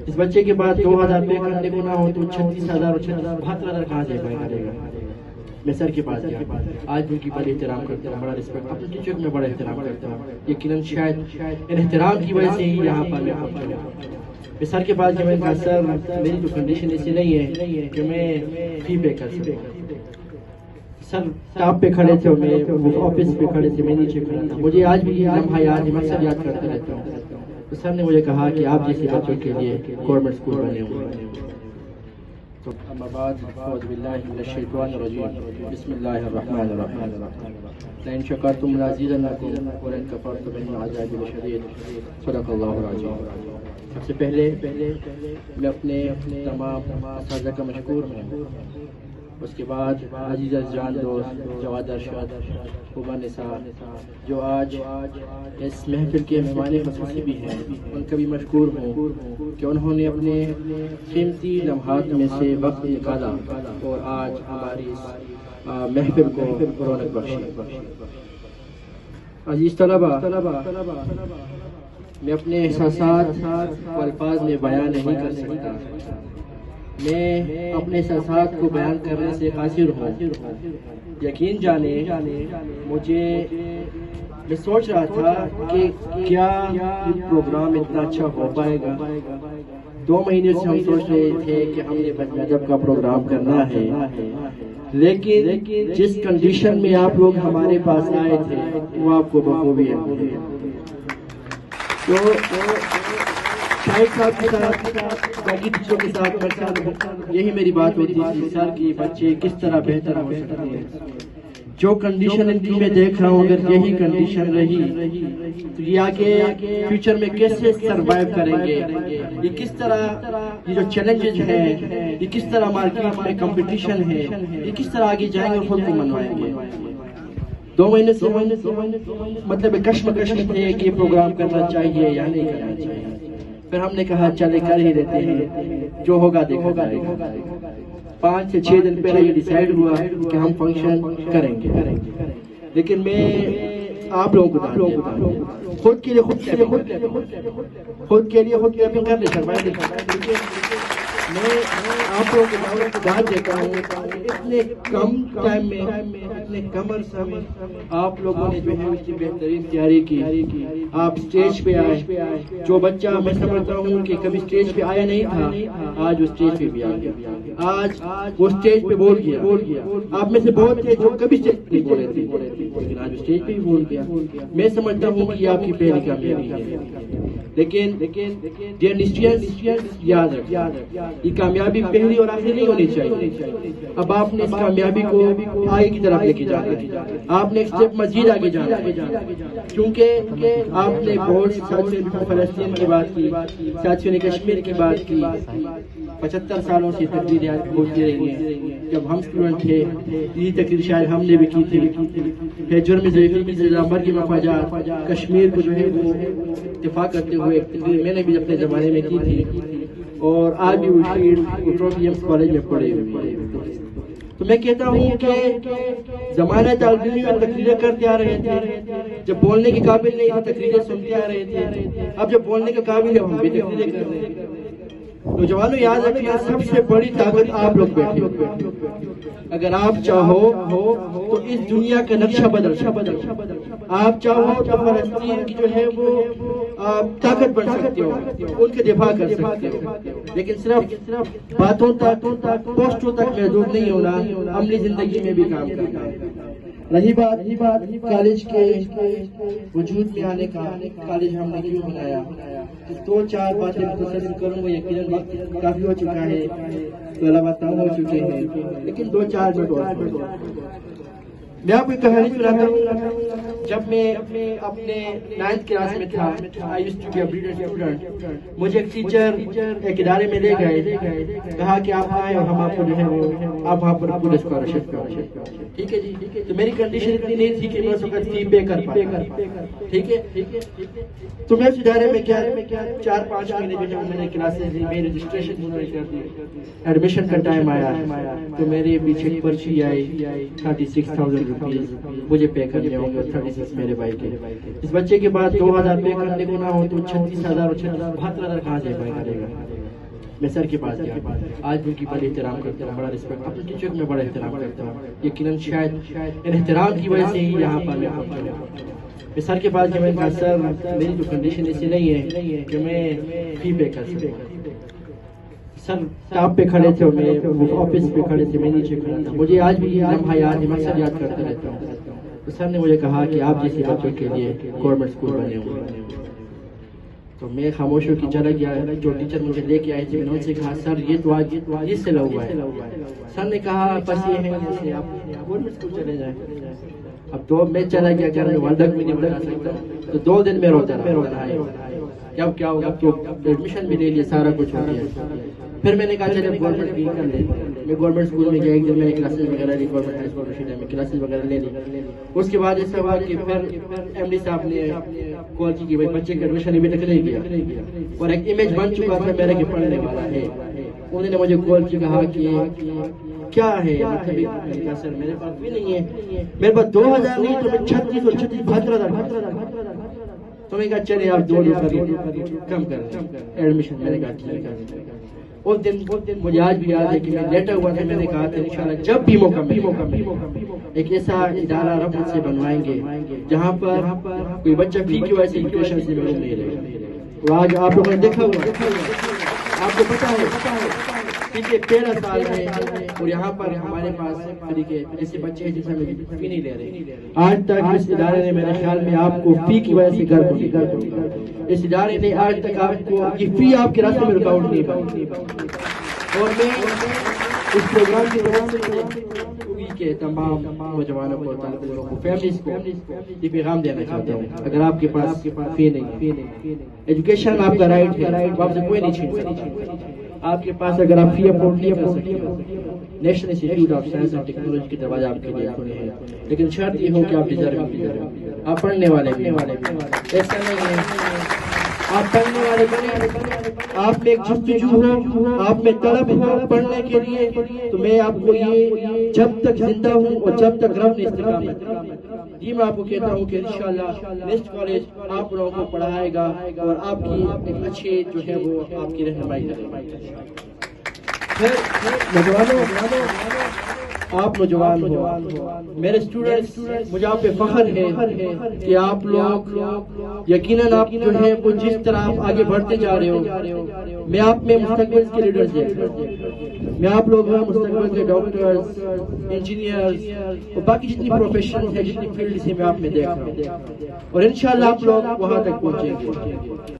اس بچے کے بعد 2000 پے کرنے کو نہ ہو تو 36,000 اور 72,000 کہاں سے پے کرے گا؟ میں سر کے پاس گیا، آج ان کی بڑا احترام کرتا ہوں، بڑا رسپیکٹ، اپنے ٹیچر میں بڑا احترام کرتا ہوں، یقیناً شاید ان احترام کی وجہ سے ہی یہاں پر میں پہنچا ہوں۔ میں سر کے پاس گیا، میں نے کہا سر میری تو کنڈیشن ایسی نہیں ہے کہ میں فی پے کر سکوں۔ سر ٹاپ پہ کھڑے تھے اور میں آفس پہ کھڑے تھے، میں نیچے کھڑا تھا، مجھے آج بھی یہ لمحہ یاد ہے، میں اکثر یاد کرتا رہتا ہوں۔ تو سر نے مجھے کہا کہ آپ جیسے بچوں کے لیے گورنمنٹ اسکول بنے ہوئے ہیں۔ تو اما بعد اعوذ باللہ من الشیطان الرجیم، بسم اللہ الرحمن الرحیم، لئن شکرتم لازیدنکم ولئن کفرتم ان عذابی لشدید، صدق اللہ العظیم۔ سب سے پہلے میں اپنے تمام اساتذہ کا مشکور ہوں، اس کے بعد عزیز جان دوست جواد ارشاد، خوبا نثار جو آج اس محفل کے مہمان خصوصی بھی ہیں، ان کا بھی مشکور ہوں کہ انہوں نے اپنے قیمتی لمحات میں سے وقت نکالا اور آج ہماری اس محفل کو رونق بخشی۔ عزیز طلبہ، میں اپنے احساسات کو الفاظ میں بیان نہیں کر سکتا، میں اپنے احساسات کو بیان کرنے سے قاصر ہوں۔ یقین جانے میں سوچ رہا تھا کہ کیا یہ پروگرام اتنا اچھا ہو پائے گا۔ 2 مہینے سے ہم سوچ رہے تھے کہ ہم نے بچ ادب کا پروگرام کرنا ہے، لیکن جس کنڈیشن میں آپ لوگ ہمارے پاس آئے تھے وہ آپ کو بخوبی ہے۔ تو شاہد صاحب کے ساتھ، باقی ٹیچروں کے ساتھ یہی میری بات ہوتی تھی، سر کی بچے کس طرح بہتر ہو سکتے ہیں۔ جو کنڈیشن ان کی میں دیکھ رہا ہوں، اگر یہی کنڈیشن رہی تو یہ آگے فیوچر میں کیسے سروائیو کریں گے، یہ کس طرح، یہ جو چیلنجز ہیں، یہ کس طرح مارکیٹ میں کمپٹیشن ہے، یہ کس طرح آگے جائیں گے اور خود کو منوائیں گے۔ 2 مہینے سے مطلب کشمکش میں تھے کہ یہ پروگرام کرنا چاہیے یا نہیں کرنا چاہیے۔ پھر ہم نے کہا چلے کر ہی لیتے ہیں، جو ہوگا دیکھا جائے گا۔ 5 سے 6 دن پہلے یہ ڈیسائیڈ ہوا کہ ہم فنکشن کریں گے، لیکن میں آپ لوگوں کو خود کے لیے خود کیپنگ کر لے میں آپ لوگوں کو دعوت دیتا ہوں، اتنے کم ٹائم میں، اتنے کم عرصہ میں آپ لوگوں نے جو ہے اس کی بہترین تیاری کی۔ آپ سٹیج پہ آئے، جو بچہ میں سمجھتا ہوں کہ کبھی سٹیج پہ آیا نہیں تھا، آج وہ سٹیج پہ بھی آ گیا، آج وہ سٹیج پہ بول گیا۔ آپ میں سے بہت تھے جو کبھی سٹیج پہ نہیں بولے تھے، لیکن آج سٹیج پہ بھی بول گیا۔ میں سمجھتا ہوں کہ یہ آپ کی پہلی کامیابی ہے، لیکن ڈیئر اسٹوڈنٹس یاد رکھیں، یہ کامیابی پہلی اور آخری نہیں ہونی چاہیے۔ اب آپ نے اس کامیابی کو آگے کی طرف لے کے جانا ہے، آپ نے ایک اسٹیپ مزید آگے جانا ہے، کیونکہ آپ نے بہت سی ساتھیوں نے فلسطین کی بات کی، ساتھیوں نے کشمیر کی بات کی۔ 75 سالوں سے تقریریں ہوتی رہی ہیں، جب ہم اسٹوڈنٹ تھے یہ تقریر شاید ہم نے بھی کی تھی۔ پھر جرم مرگ مفاجات کشمیر کو جو ہے وہ دفاع کرتے ہوئے ایک تقریر میں نے بھی اپنے زمانے میں کی تھی، اور آج بھی وہ شیٹ ٹروفی کالج میں پڑے ہوئے ہیں۔ تو میں کہتا ہوں کہ زمانہ طالب علم میں تقریریں کرتے آ رہے تھے، جب بولنے کے قابل نہیں تھے تقریریں سنتے آ رہے تھے، اب جب بولنے کے قابل ہے ہم بھی تقریریں کر رہے ہیں۔ نوجوانوں یاد رکھیں، سب سے بڑی طاقت آپ لوگ بیٹھے ہو۔ اگر آپ چاہو تو اس دنیا کا نقشہ بدل، آپ چاہو تو فلسطین کی جو ہے وہ طاقت بن سکتے ہو، ان کے دفاع کر سکتے ہو، لیکن صرف باتوں تک، پوسٹوں تک محدود نہیں ہونا، عملی زندگی میں بھی کام کرنا ہے۔ رہی بات کالج کے وجود میں آنے کا، کالج ہم نے کیوں بنایا، 2-4 باتیں مختصر کروں گا، یقیناً وقت کافی ہو چکا ہے، طلباء تنگ ہو چکے ہیں، لیکن 2-4 منٹ اور میں آپ کو ایک کہانی سناتا ہوں۔ جب میں اپنے 9th کلاس میں تھا، I used to be a brilliant student، مجھے ایک ٹیچر ایک ادارے میں لے گئے، کہا کہ آپ آئے اور ہم آپ کو جو ہے وہ آپ وہاں پر پورے اسکالرشپ کریں۔ ٹھیک ہے جی، تو میری کنڈیشن اتنی نہیں تھی کہ میں اس وقت فی پے کر پاتا، ٹھیک ہے، تو میں اس ادارے میں کیا 4-5 مہینے جو ہے میں نے کلاسز لی، میری رجسٹریشن انہوں نے کر دی، ایڈمیشن کا ٹائم آیا تو میرے پیچھے ایک پرچی آئی 36,000 روپیز مجھے پے کرنے ہوں گے، 36 میرے بھائی کے۔ اس بچے کے بعد 2,000 پے کرنے کو نہ ہو تو 36,000 اور 72,000 کہاں سے پے کرے گا؟ میں سر کے پاس گیا, آج بھی ان کی بڑی احترام کرتا ہوں, بڑا رسپیکٹ, اپنے ٹیچر کو میں بڑا احترام کرتا ہوں. یقیناً شاید ان احترام کی وجہ سے ہی یہاں پر میں پہنچا ہوں. میں سر کے پاس گیا, میں نے کہا سر میری تو کنڈیشن ایسی نہیں ہے کہ میں فی پے کر سکوں. سر ٹاپ پہ کھڑے تھے اور میں آفس پہ کھڑے تھے, میں نیچے کھڑا تھا. مجھے آج بھی یہ لمحہ یاد ہے, میں اکثر یاد کرتا رہتا ہوں. تو سر نے مجھے کہا کہ آپ جیسے بچوں کے لیے گورنمنٹ اسکول بنے ہوئے. تو میں خاموش ہو کے چلا گیا. جو ٹیچر مجھے لے کے آئے تھے میں نے ان سے کہا سر یہ تو آج یہ سے ہوا ہے. سر نے کہا بس یہ ہے جیسے آپ گورنمنٹ اسکول چلے جائیں. اب تو میں چلا گیا گھر میں, والدہ بھی نہیں بتا سکتا. تو 2 دن میں روتا رہا. اب کیا ہوگا, تو ایڈمیشن بھی لے لیا, سارا کچھ ہو گیا. پھر میں نے کہا چلے گورنمنٹ بھی کر لیں. میں گورنمنٹ اسکول میں گیا, ایک دن میں نے کلاسز وغیرہ لی, گورنمنٹ ہائی اسکول رشیدہ میں کلاسز وغیرہ لے لی. اس کے بعد ایسا ہوا کہ پھر ایم ڈی صاحب نے کال کی کہ بھائی بچے کا ایڈمیشن ابھی تک نہیں کیا, اور ایک امیج بن چکا تھا میرا کہ پڑھنے والا ہے. انہوں نے مجھے کال کی, کہا کہ کیا ہے مطلب, سر میرے پاس بھی نہیں ہے, میرے پاس 2000 نہیں تو میں 36 اور 36 72,000. تو میں کہا چلے آپ 2 کم کر ایڈمیشن. میں نے کہا ٹھیک ہے. اس دن مجھے آج بھی یاد ہے کہ میں لیٹا ہوا تھا, میں نے کہا تھا انشاءاللہ جب بھی موقع ملے ایک ایسا ادارہ رب سے بنوائیں گے جہاں پر کوئی بچہ فی کی وجہ سے ایجوکیشن سے محروم نہیں رہے. اور آج آپ لوگوں نے دیکھا ہوا, آپ کو پتا ہے پچھلے 13 سال ہے اور یہاں پر ہمارے پاس طریقے ایسے بچے ہیں جس میں فی نہیں لے رہے. آج تک اس ادارے نے میرے خیال میں آپ کو فی کی وجہ سے گھر کو, اس ادارے نے آج تک آپ کو یہ فی آپ کے راستے میں رکاوٹ نہیں بنی. اور میں اس پروگرام کی وجہ سے کے تمام نوجوانوں کو, طالب علموں کو, فیملیز کو یہ پیغام دینا چاہتا ہوں. اگر آپ کے پاس فی نہیں, ایجوکیشن آپ کا رائٹ ہے, آپ سے کوئی نہیں چھین سکتا. آپ کے پاس اگر آپ فی افورڈ نہیں کر سکتے, national institute of science and technology کے دروازے آپ کے لیے کھلے ہیں, لیکن شرط یہ ہو کہ آپ ڈیزرو بھی کریں, آپ پڑھنے والے بھی. ایسا نہیں ہے آپ پڑھنے والے بنے, آپ میں ایک جستجو ہو, آپ میں طلب ہو پڑھنے کے لیے, تو میں آپ کو یہ جب تک زندہ ہوں اور جب تک رب نے استقامت یہ میں آپ کو کہتا ہوں کہ انشاءاللہ نیکسٹ کالج آپ لوگوں کو پڑھائے گا اور آپ کی ایک اچھی جو ہے وہ آپ کی رہنمائی کرے گا. آپ نوجوان ہو, میرے اسٹوڈنٹس, مجھے آپ پہ فخر ہے کہ آپ لوگ یقیناً آپ جو ہے وہ جس طرح آپ آگے بڑھتے جا رہے ہو, میں آپ میں مستقبل کے لیڈرز دیکھ رہا ہوں. میں آپ لوگ مستقبل کے ڈاکٹرز, انجینئرز اور باقی جتنی پروفیشنز ہیں, جتنی فیلڈز ہیں, میں آپ میں دیکھ رہا ہوں, اور انشاءاللہ آپ لوگ وہاں تک پہنچیں گے.